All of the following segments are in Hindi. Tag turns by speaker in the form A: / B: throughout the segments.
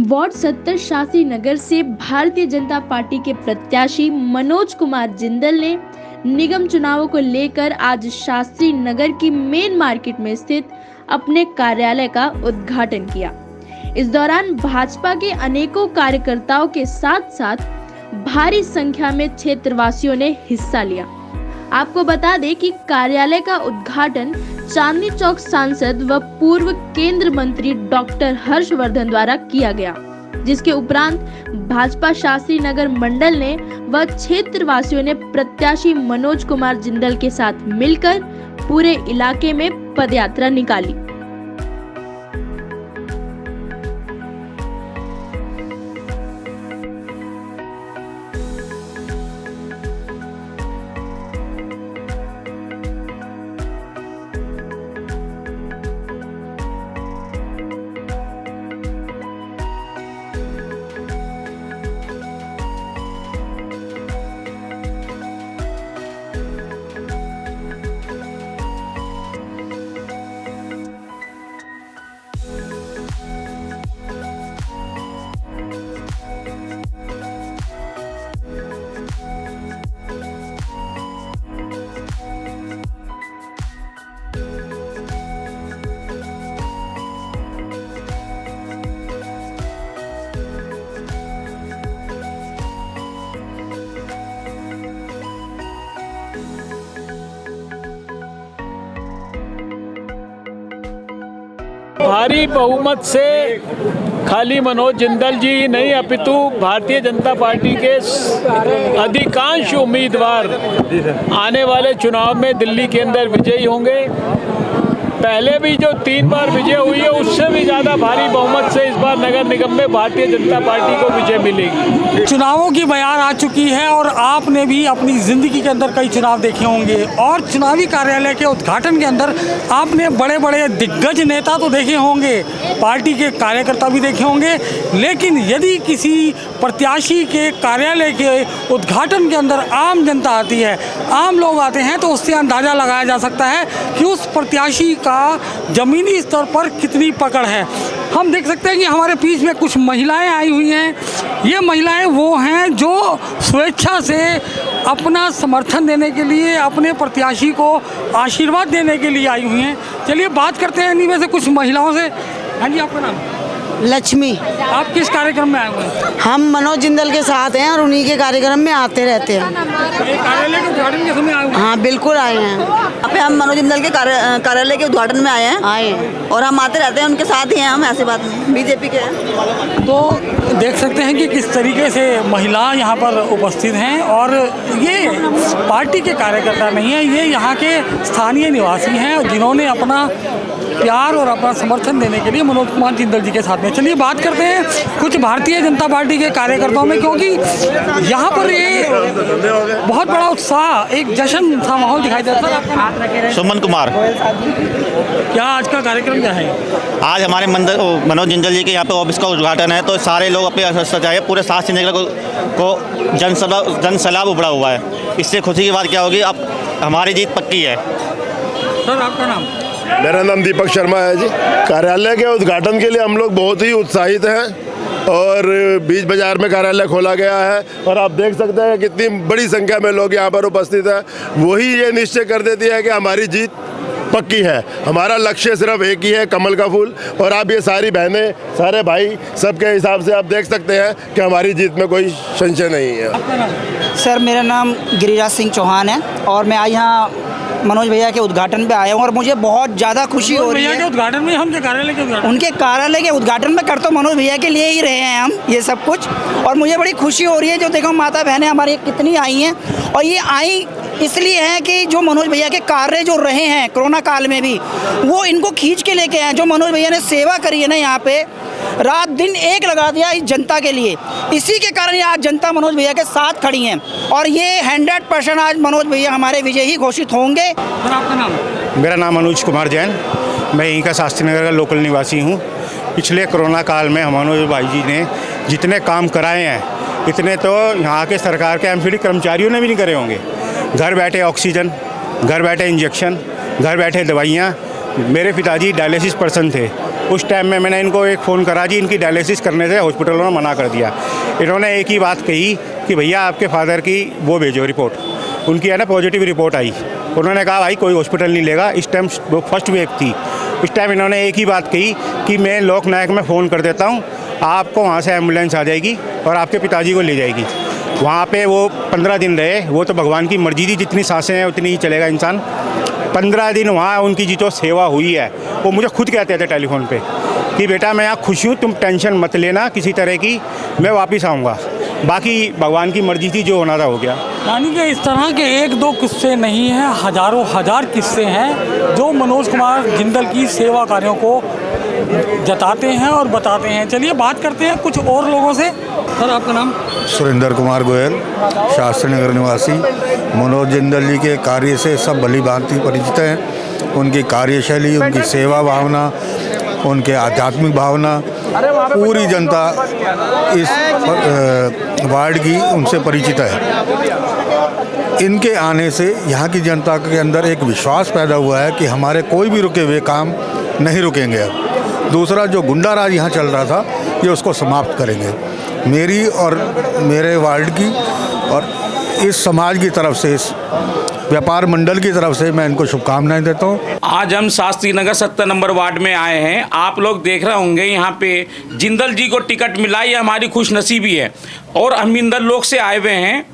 A: वार्ड 70 शास्त्री नगर से भारतीय जनता पार्टी के प्रत्याशी मनोज कुमार जिंदल ने निगम चुनावों को लेकर आज शास्त्री नगर की मेन मार्केट में स्थित अपने कार्यालय का उद्घाटन किया। इस दौरान भाजपा के अनेकों कार्यकर्ताओं के साथ साथ भारी संख्या में क्षेत्रवासियों ने हिस्सा लिया। आपको बता दें कि कार्यालय का उद्घाटन चांदनी चौक सांसद व पूर्व केंद्र मंत्री डॉक्टर हर्षवर्धन द्वारा किया गया, जिसके उपरांत भाजपा शास्त्री नगर मंडल ने व क्षेत्रवासियों ने प्रत्याशी मनोज कुमार जिंदल के साथ मिलकर पूरे इलाके में पदयात्रा निकाली।
B: भारी बहुमत से खाली मनोज जिंदल जी ही नहीं अपितु भारतीय जनता पार्टी के अधिकांश उम्मीदवार आने वाले चुनाव में दिल्ली के अंदर विजयी होंगे। पहले भी जो 3 बार विजय हुई है उससे भी ज़्यादा भारी बहुमत से इस बार नगर निगम में भारतीय जनता पार्टी को विजय मिलेगी।
C: चुनावों की बयार आ चुकी है और आपने भी अपनी ज़िंदगी के अंदर कई चुनाव देखे होंगे और चुनावी कार्यालय के उद्घाटन के अंदर आपने बड़े बड़े दिग्गज नेता तो देखे होंगे, पार्टी के कार्यकर्ता भी देखे होंगे, लेकिन यदि किसी प्रत्याशी के कार्यालय के उद्घाटन के अंदर आम जनता आती है, आम लोग आते हैं, तो उससे अंदाज़ा लगाया जा सकता है कि उस प्रत्याशी का जमीनी स्तर पर कितनी पकड़ है। हम देख सकते हैं कि हमारे बीच में कुछ महिलाएं आई हुई हैं। ये महिलाएं वो हैं जो स्वेच्छा से अपना समर्थन देने के लिए, अपने प्रत्याशी को आशीर्वाद देने के लिए आई हुई हैं। चलिए बात करते हैं इन्हीं में से कुछ महिलाओं से। हाँ जी, आपका नाम?
D: लक्ष्मी।
C: आप किस कार्यक्रम में आए हुए हैं?
D: हम मनोज जिंदल के साथ हैं और उन्हीं के कार्यक्रम में आते रहते हैं।
C: कार्यालय के उद्घाटन के समय आए हुए हैं?
D: हाँ बिल्कुल आए हैं।
E: यहाँ पे हम मनोज जिंदल के कार्यालय के उद्घाटन में आए हैं और हम आते रहते हैं, उनके साथ ही हैं हम, ऐसी बात नहीं, बीजेपी के हैं।
C: तो देख सकते हैं कि किस तरीके से महिला यहाँ पर उपस्थित हैं और ये पार्टी के कार्यकर्ता नहीं है, ये यहाँ के स्थानीय निवासी हैं जिन्होंने अपना प्यार और अपना समर्थन देने के लिए मनोज कुमार जिंदल जी के साथ में। चलिए बात करते हैं कुछ भारतीय जनता पार्टी के कार्यकर्ताओं में, क्योंकि यहाँ पर ये बहुत बड़ा उत्साह, एक जश्न सा माहौल दिखाई देता है।
F: सुमन कुमार।
C: क्या आज का कार्यक्रम क्या है?
F: आज हमारे मनोज जिंदल जी के यहाँ पे ऑफिस का उद्घाटन है, तो सारे लोग अपने सजाए पूरे शास्त्री नगर को जनसैलाब उभरा हुआ है। इससे खुशी की बात क्या होगी, अब हमारी जीत पक्की है।
C: सर आपका नाम?
G: मेरा नाम दीपक शर्मा है जी। कार्यालय के उद्घाटन के लिए हम लोग बहुत ही उत्साहित हैं और बीच बाजार में कार्यालय खोला गया है और आप देख सकते हैं कितनी बड़ी संख्या में लोग यहाँ पर उपस्थित हैं। वही ये निश्चय कर देती है कि हमारी जीत पक्की है। हमारा लक्ष्य सिर्फ एक ही है, कमल का फूल। और आप ये सारी बहनें, सारे भाई, सबके हिसाब से आप देख सकते हैं कि हमारी जीत में कोई संशय नहीं है।
H: सर मेरा नाम गिरिराज सिंह चौहान है और मैं आज यहाँ मनोज भैया के उद्घाटन पे आया हूँ और मुझे बहुत ज़्यादा खुशी हो रही है।
C: उद्घाटन में हम कार्यालय के उद्घाटन,
H: उनके कार्यालय के उद्घाटन में कर तो मनोज भैया के लिए ही रहे हैं हम ये सब कुछ, और मुझे बड़ी खुशी हो रही है। जो देखो माता बहनें हमारी कितनी आई हैं, और ये आई इसलिए है कि जो मनोज भैया के कार्य जो रहे हैं कोरोना काल में भी, वो इनको खींच के लेके आए। जो मनोज भैया ने सेवा करी है ना, यहाँ पे रात दिन एक लगा दिया इस जनता के लिए, इसी के कारण आज जनता मनोज भैया के साथ खड़ी हैं और ये 100% आज मनोज भैया हमारे विजयी घोषित होंगे।
C: सर आपका नाम?
I: मेरा नाम अनुज कुमार जैन, मैं यहीं का शास्त्री नगर का लोकल निवासी हूँ। पिछले कोरोना काल में मनोज भाई जी ने जितने काम कराए हैं, इतने तो यहाँ के सरकार के एमसीडी कर्मचारियों ने भी नहीं करे होंगे। घर बैठे ऑक्सीजन, घर बैठे इंजेक्शन, घर बैठे दवाइयाँ। मेरे पिताजी डायलिसिस पर्सन थे, उस टाइम में मैंने इनको एक फ़ोन करा जी, इनकी डायलिसिस करने से हॉस्पिटलों ने मना कर दिया। इन्होंने एक ही बात कही कि भैया आपके फादर की वो भेजो रिपोर्ट। उनकी है ना पॉजिटिव रिपोर्ट आई। उन्होंने कहा भाई कोई हॉस्पिटल नहीं लेगा। इस टाइम वो फर्स्ट वेव थी। इस टाइम इन्होंने एक ही बात कही कि मैं लोकनायक में फ़ोन कर देता हूँ, आपको वहाँ से एम्बुलेंस आ जाएगी और आपके पिताजी को ले जाएगी। वहाँ पे वो 15 दिन रहे। वो तो भगवान की मर्जी थी, जितनी सांसें हैं उतनी ही चलेगा इंसान। 15 दिन वहाँ उनकी जो सेवा हुई है, वो मुझे खुद कहते थे टेलीफोन पे कि बेटा मैं यहाँ खुश हूँ, तुम टेंशन मत लेना किसी तरह की, मैं वापस आऊँगा। बाकी भगवान की मर्जी थी, जो होना था हो गया।
C: यानी कि इस तरह के एक दो किस्से नहीं हैं, हजारों हजार किस्से हैं जो मनोज कुमार जिंदल की सेवा कार्यों को जताते हैं और बताते हैं। चलिए बात करते हैं कुछ और लोगों से। सर आपका नाम?
J: सुरेंद्र कुमार गोयल, शास्त्री नगर निवासी। मनोज जिंदल जी के कार्य से सब भली भांति परिचित हैं। उनकी कार्यशैली, उनकी सेवा भावना, उनके आध्यात्मिक भावना, पूरी जनता इस वार्ड की उनसे परिचित है। इनके आने से यहाँ की जनता के अंदर एक विश्वास पैदा हुआ है कि हमारे कोई भी रुके हुए काम नहीं रुकेंगे। अब दूसरा, जो गुंडा राज यहाँ चल रहा था, ये उसको समाप्त करेंगे। मेरी और मेरे वार्ड की और इस समाज की तरफ से, इस व्यापार मंडल की तरफ से मैं इनको शुभकामनाएं देता हूँ।
K: आज हम शास्त्री नगर 70 नंबर वार्ड में आए हैं। आप लोग देख रहे होंगे यहाँ पे जिंदल जी को टिकट मिला, ये हमारी खुशनसीबी है। और हम इंदर लोग से आए हुए हैं,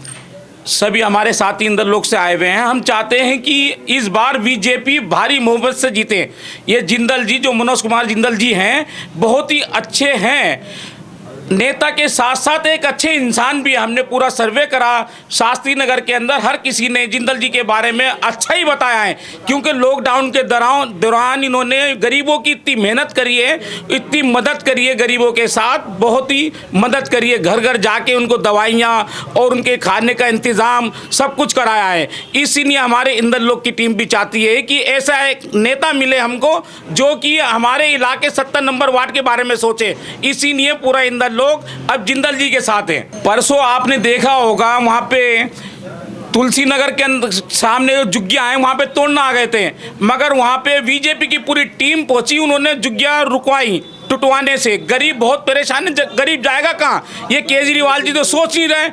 K: सभी हमारे साथी इंदर लोग से आए हुए हैं। हम चाहते हैं कि इस बार बीजेपी भारी मोहब्बत से जीते। ये जिंदल जी, जो मनोज कुमार जिंदल जी हैं, बहुत ही अच्छे हैं। नेता के साथ साथ एक अच्छे इंसान भी। हमने पूरा सर्वे करा शास्त्री नगर के अंदर, हर किसी ने जिंदल जी के बारे में अच्छा ही बताया है, क्योंकि लॉकडाउन के दौरान इन्होंने गरीबों की इतनी मेहनत करी है, इतनी मदद करी है गरीबों के साथ, बहुत ही मदद करी है। घर घर जाके उनको दवाइयाँ और उनके खाने का इंतज़ाम सब कुछ कराया है। इसीलिए हमारे इंदर लोग की टीम भी चाहती है कि ऐसा एक नेता मिले हमको जो कि हमारे इलाके 70 नंबर वार्ड के बारे में सोचे। इसीलिए पूरा इंदर लोग अब जिंदल जी के साथ हैं। परसों आपने देखा होगा वहाँ पे तुलसी नगर के अंदर सामने जो जुग्गियाँ हैं वहाँ पे तोड़ना आ गए थे, मगर वहाँ पे बीजेपी की पूरी टीम पहुंची, उन्होंने जुग्गियाँ रुकवाई टुटवाने से। गरीब बहुत परेशान है, गरीब जाएगा कहाँ? ये केजरीवाल जी तो सोच नहीं रहे।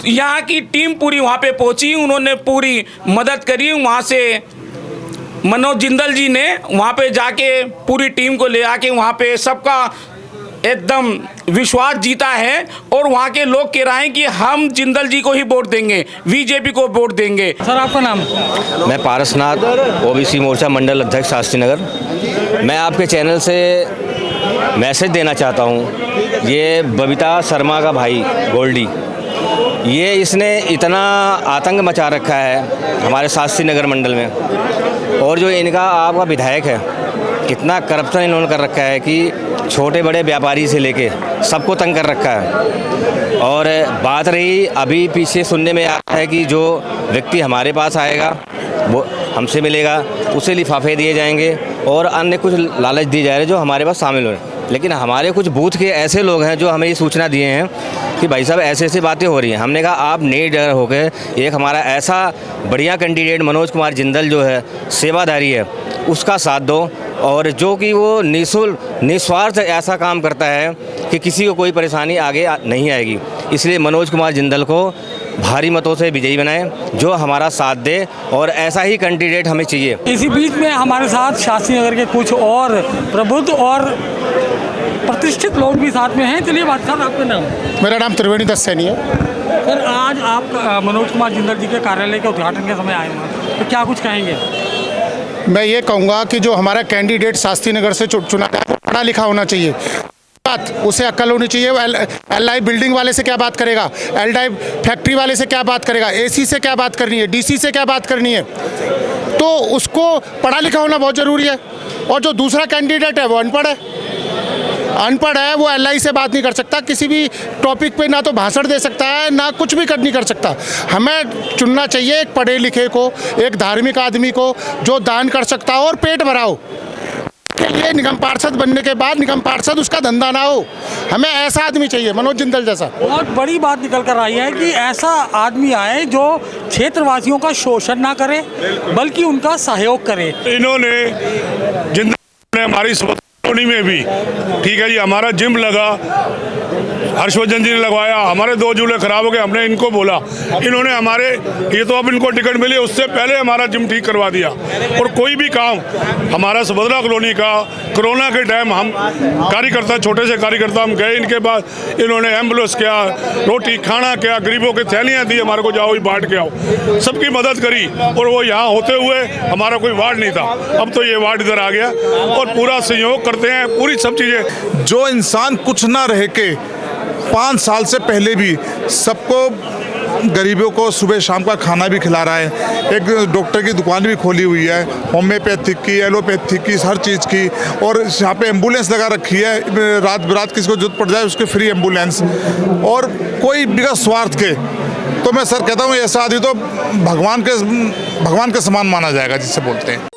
K: यहाँ की टीम पूरी वहाँ पे पहुंची, उन्होंने पूरी मदद करी। वहाँ से मनोज जिंदल जी ने वहाँ पे जाके पूरी टीम को ले आके वहाँ पे सबका एकदम विश्वास जीता है। और वहाँ के लोग कह रहे हैं कि हम जिंदल जी को ही वोट देंगे, बीजेपी को वोट देंगे।
C: सर आपका नाम?
L: मैं पारसनाथ, ओबीसी मोर्चा मंडल अध्यक्ष शास्त्री नगर। मैं आपके चैनल से मैसेज देना चाहता हूँ। ये बबीता शर्मा का भाई गोल्डी, ये इसने इतना आतंक मचा रखा है हमारे शास्त्री नगर मंडल में। और जो इनका आपका विधायक है, कितना करप्शन इन्होंने कर रखा है कि छोटे बड़े व्यापारी से लेके सबको तंग कर रखा है। और बात रही अभी पीछे सुनने में आता है कि जो व्यक्ति हमारे पास आएगा वो हमसे मिलेगा, उसे लिफाफे दिए जाएंगे और अन्य कुछ लालच दिए जा रहे जो हमारे पास शामिल हो रहे हैं। लेकिन हमारे कुछ बूथ के ऐसे लोग हैं जो हमें ये सूचना दिए हैं कि भाई साहब ऐसे ऐसी बातें हो रही हैं। हमने कहा आप निडर हो गए, एक हमारा ऐसा बढ़िया कैंडिडेट मनोज कुमार जिंदल जो है, सेवाधारी है, उसका साथ दो। और जो कि वो निस्वार्थ ऐसा काम करता है कि किसी को कोई परेशानी आगे नहीं आएगी। इसलिए मनोज कुमार जिंदल को भारी मतों से विजयी बनाएं, जो हमारा साथ दे, और ऐसा ही कैंडिडेट हमें चाहिए।
C: इसी बीच में हमारे साथ शास्त्री नगर के कुछ और प्रबुद्ध और प्रतिष्ठित लोग भी साथ में हैं। चलिए बात कर। आपका नाम?
M: मेरा नाम त्रिवेणी दत्त सैनी है।
C: सर आज आप मनोज कुमार जिंदल जी के कार्यालय के उद्घाटन के समय आए हैं, तो क्या कुछ कहेंगे?
M: मैं ये कहूँगा कि जो हमारा कैंडिडेट शास्त्री नगर से चुना गया, वो पढ़ा लिखा होना चाहिए। बात उसे अक्ल होनी चाहिए। वो एल बिल्डिंग वाले से क्या बात करेगा, एल फैक्ट्री वाले से क्या बात करेगा, एसी से क्या बात करनी है, डीसी से क्या बात करनी है, तो उसको पढ़ा लिखा होना बहुत ज़रूरी है। और जो दूसरा कैंडिडेट है वो अनपढ़ है, वो एल से बात नहीं कर सकता, किसी भी टॉपिक पे ना तो भाषण दे सकता है, ना कुछ भी नहीं कर सकता। हमें चुनना चाहिए एक पढ़े लिखे को, एक धार्मिक आदमी को, जो दान कर सकता हो और पेट भरा हो। के लिए निगम पार्षद बनने के बाद निगम पार्षद उसका धंधा ना हो, हमें ऐसा आदमी चाहिए, मनोज जिंदल जैसा।
C: बहुत बड़ी बात निकल कर आई है कि ऐसा आदमी आए जो क्षेत्रवासियों का शोषण ना करे, बल्कि उनका सहयोग करे।
N: इन्होंने जिंदल ने हमारी कॉलोनी में भी। ठीक है जी, हमारा जिम लगा, हर्षवर्धन जी ने लगवाया, हमारे 2 झूले खराब हो गए, हमने इनको बोला, इन्होंने हमारे, ये तो अब इनको टिकट मिली, उससे पहले हमारा जिम ठीक करवा दिया। और कोई भी काम हमारा सुभद्रा कॉलोनी का कोरोना के टाइम हम कार्यकर्ता, छोटे से कार्यकर्ता हम गए, इनके पास इन्होंने एम्बुलेंस किया, रोटी खाना किया, गरीबों की थैलियाँ दी, हमारे को जाओ बांट के आओ, सबकी मदद करी। और वो यहाँ होते हुए हमारा कोई वार्ड नहीं था, अब तो ये वार्ड इधर आ गया और पूरा सहयोग करते हैं, पूरी सब चीज़ें।
O: जो इंसान कुछ ना रह के 5 साल से पहले भी सबको, गरीबों को सुबह शाम का खाना भी खिला रहा है, एक डॉक्टर की दुकान भी खोली हुई है, होम्योपैथिक की, एलोपैथिक की, हर चीज़ की, और यहाँ पे एम्बुलेंस लगा रखी है, रात बिरात किसी को जरूरत पड़ जाए उसके फ्री एम्बुलेंस, और कोई बिना स्वार्थ के। तो मैं सर कहता हूँ ऐसा आदमी तो भगवान के समान माना जाएगा, जिसे बोलते हैं।